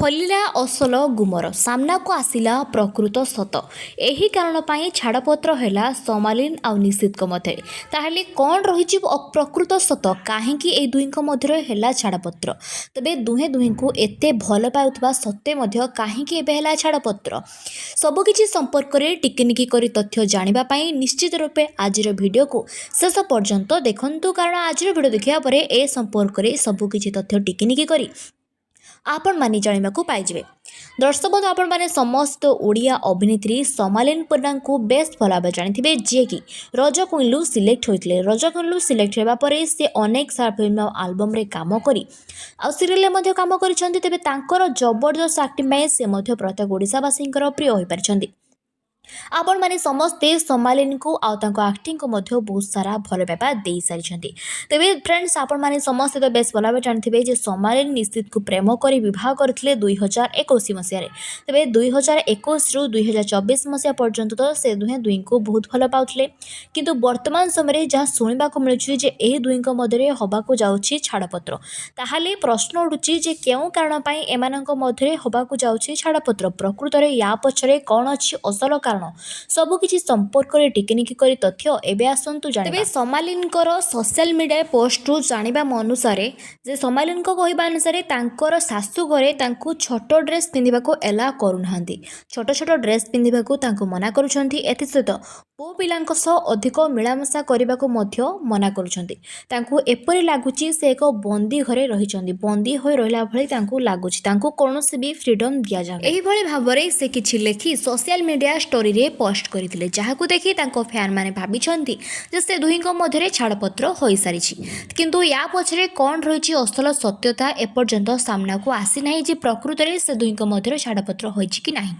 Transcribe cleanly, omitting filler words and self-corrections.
ଖୋଲିଲା ଅସଲ ଗୁମର, ସାମ୍ନାକୁ ଆସିଲା ପ୍ରକୃତ ସତ। ଏହି କାରଣ ପାଇଁ ଛାଡ଼ପତ୍ର ହେଲା ସୋମାଲିନ ଆଉ ନିଶିତଙ୍କ ମଧ୍ୟରେ। ତାହେଲେ କ'ଣ ରହିଛି ପ୍ରକୃତ ସତ? କାହିଁକି ଏହି ଦୁହିଁଙ୍କ ମଧ୍ୟରେ ହେଲା ଛାଡ଼ପତ୍ର? ତେବେ ଦୁହେଁ ଦୁହିଁଙ୍କୁ ଏତେ ଭଲ ପାଉଥିବା ସତ୍ତ୍ୱେ ମଧ୍ୟ କାହିଁକି ଏବେ ହେଲା ଛାଡ଼ପତ୍ର? ସବୁକିଛି ସମ୍ପର୍କରେ ଟିକିନିକି କରି ତଥ୍ୟ ଜାଣିବା ପାଇଁ ନିଶ୍ଚିତ ରୂପେ ଆଜିର ଭିଡ଼ିଓକୁ ଶେଷ ପର୍ଯ୍ୟନ୍ତ ଦେଖନ୍ତୁ, କାରଣ ଆଜିର ଭିଡ଼ିଓ ଦେଖିବା ପରେ ଏ ସମ୍ପର୍କରେ ସବୁକିଛି ତଥ୍ୟ ଟିକିନିକି କରି ଆପଣମାନେ ଜାଣିବାକୁ ପାଇଯିବେ। ଦର୍ଶକ ବନ୍ଧୁ, ଆପଣମାନେ ସମସ୍ତ ଓଡ଼ିଆ ଅଭିନେତ୍ରୀ ସୋମାଲିନ ପରିଡ଼ାଙ୍କୁ ବେଶ୍ ଭଲ ଭାବେ ଜାଣିଥିବେ, ଯିଏକି ରଜ କୁଇନ୍ରୁ ସିଲେକ୍ଟ ହୋଇଥିଲେ। ରଜ କୁଇନ୍ରୁ ସିଲେକ୍ଟ ହେବା ପରେ ସେ ଅନେକ ସାରା ଫିଲ୍ମ ଆଲବମ୍ରେ କାମ କରି ଆଉ ସିରିଏଲରେ ମଧ୍ୟ କାମ କରିଛନ୍ତି। ତେବେ ତାଙ୍କର ଜବରଦସ୍ତ ଆକ୍ଟିଂ ପାଇଁ ସେ ମଧ୍ୟ ପ୍ରତ୍ୟେକ ଓଡ଼ିଶାବାସୀଙ୍କର ପ୍ରିୟ ହୋଇପାରିଛନ୍ତି। ଆପଣମାନେ ସମସ୍ତେ ସୋମାଲିନଙ୍କୁ ଆଉ ତାଙ୍କ ଆକ୍ଟିଂକୁ ମଧ୍ୟ ବହୁତ ସାରା ଭଲ ପାଇବା ଦେଇସାରିଛନ୍ତି। ତେବେ ଫ୍ରେଣ୍ଡସ୍, ଆପଣମାନେ ସମସ୍ତେ ତ ବେଶ୍ ଭଲ ଭାବେ ଜାଣିଥିବେ ଯେ ସୋମାଲିନ ନିଶିତଙ୍କୁ ପ୍ରେମ କରି ବିବାହ କରିଥିଲେ 2021 ମସିହାରେ। ତେବେ 2021ରୁ 2024 ମସିହା ପର୍ଯ୍ୟନ୍ତ ତ ସେ ଦୁହେଁ ଦୁହିଁଙ୍କୁ ବହୁତ ଭଲ ପାଉଥିଲେ। କିନ୍ତୁ ବର୍ତ୍ତମାନ ସମୟରେ ଯାହା ଶୁଣିବାକୁ ମିଳୁଛି ଯେ ଏହି ଦୁହିଁଙ୍କ ମଧ୍ୟରେ ହେବାକୁ ଯାଉଛି ଛାଡ଼ପତ୍ର। ତାହେଲେ ପ୍ରଶ୍ନ ଉଠୁଛି ଯେ କେଉଁ କାରଣ ପାଇଁ ଏମାନଙ୍କ ମଧ୍ୟରେ ହେବାକୁ ଯାଉଛି ଛାଡ଼ପତ୍ର? ପ୍ରକୃତରେ ୟା ପଛରେ କ'ଣ ଅଛି ଅସଲ କାରଣ? ସବୁକିଛି ସମ୍ପର୍କରେ ଟିକିନିକି କରି ତଥ୍ୟ ଏବେ ଆସନ୍ତୁ ଜାଣିବା। ତେବେ ସୋମାଲିନଙ୍କର ସୋସିଆଲ ମିଡ଼ିଆ ପୋଷ୍ଟରୁ ଜାଣିବା ଅନୁସାରେ ଯେ ସୋମାଲିନଙ୍କ କହିବା ଅନୁସାରେ ତାଙ୍କର ଶାଶୁ ଘରେ ତାଙ୍କୁ ଛୋଟ ଡ୍ରେସ୍ ପିନ୍ଧିବାକୁ ଏଲାଓ କରୁନାହାନ୍ତି। ଛୋଟ ଛୋଟ ଡ୍ରେସ୍ ପିନ୍ଧିବାକୁ ତାଙ୍କୁ ମନା କରୁଛନ୍ତି। ଏଥିସହିତ ପୁଅ ପିଲାଙ୍କ ସହ ଅଧିକ ମିଳାମିଶା କରିବାକୁ ମଧ୍ୟ ମନା କରୁଛନ୍ତି। ତାଙ୍କୁ ଏପରି ଲାଗୁଛି ସେ ଏକ ବନ୍ଦୀ ଘରେ ରହିଛନ୍ତି, ବନ୍ଦୀ ହୋଇ ରହିଲା ଭଳି ତାଙ୍କୁ ଲାଗୁଛି। ତାଙ୍କୁ କୌଣସି ବି ଫ୍ରିଡମ୍ ଦିଆଯାଉନି। ଏହିଭଳି ଭାବରେ ସେ କିଛି ଲେଖି ସୋସିଆଲ ମିଡ଼ିଆ ଷ୍ଟୋରିରେ ପୋଷ୍ଟ କରିଥିଲେ, ଯାହାକୁ ଦେଖି ତାଙ୍କ ଫ୍ୟାନ୍ମାନେ ଭାବିଛନ୍ତି ଯେ ସେ ଦୁହିଁଙ୍କ ମଧ୍ୟରେ ଛାଡ଼ପତ୍ର ହୋଇସାରିଛି। କିନ୍ତୁ ୟା ପଛରେ କ'ଣ ରହିଛି ଅସଲ ସତ୍ୟତା ଏପର୍ଯ୍ୟନ୍ତ ସାମ୍ନାକୁ ଆସିନାହିଁ ଯେ ପ୍ରକୃତରେ ସେ ଦୁହିଁଙ୍କ ମଧ୍ୟରେ ଛାଡ଼ପତ୍ର ହୋଇଛି କି ନାହିଁ।